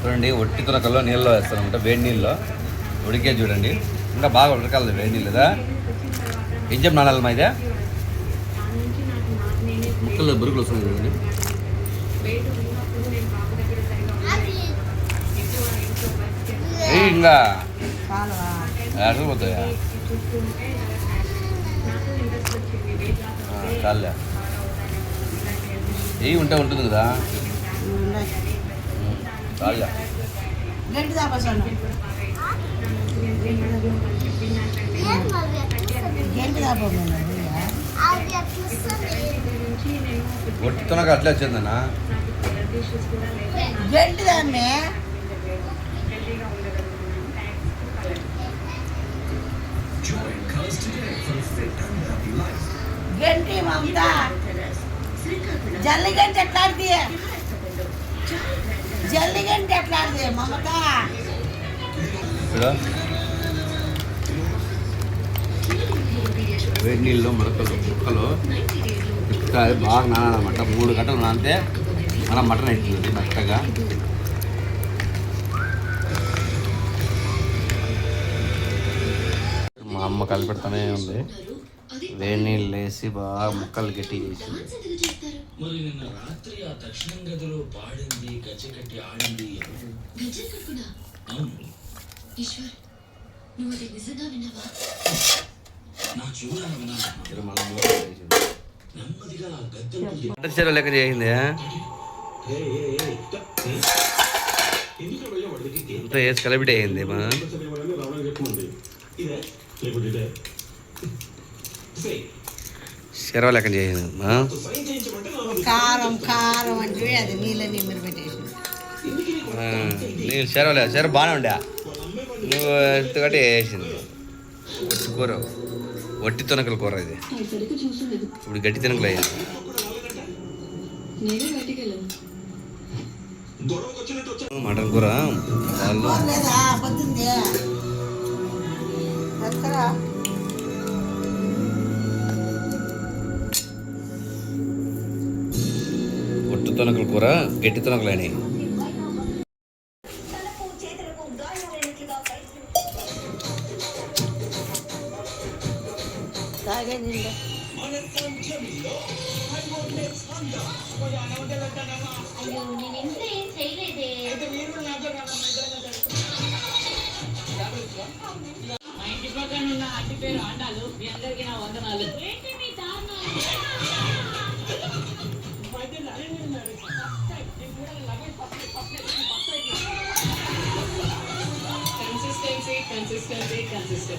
చూడండి ఒట్టి తునకల్లో నీళ్ళలో వేస్తారనమాట, వేడి నీళ్ళలో ఉడికే చూడండి. ఇంకా బాగా ఉడకాలి వేడి నీళ్ళు కదా. ఏం చెప్పి నాడాలి మా ఇదే ముక్కల్లో బురుగులు వస్తుంది చూడండి. ఇంకా పోతాయా చాలే ఏ ఉంటే ఉంటుంది కదా చాలే. ఒట్టితోనక అట్లే వచ్చిందన్నా గంటి మమతా జల్లి గంటి ఎట్లాడితే జల్లి గంటి ఎట్లాడితే మమతా వేడి నీళ్ళు ముక్కలు బాగా నానాలన్నమాట. 3 గంటలు నానితే మనం మటన్ అవుతుంది మెత్తగా. మా అమ్మ కలిపెడతానే ఉంది. వేడి నీళ్ళు వేసి బాగా ముక్కలు గట్టి చేసి చెరువు లెక్క చేసింది. అంతా వేసి కలిపిటే అయింది మా చెరువు లెక్క చేసింది మా కారం కారం అంటే అది నీళ్ళ నిమ్మలు పెట్టేసి నేను చెరువు బాగానే ఉండే నువ్వు ఎంతకంటే వేసింది. ఒట్టి కూర వట్టి తొనకల కూర ఇది. ఇప్పుడు గట్టి తొనకలు అయ్యింది. మటన్ కూర వాళ్ళు ఒట్టి తొనకల కూర గట్టి తొనకలు అయినాయి. Consistency.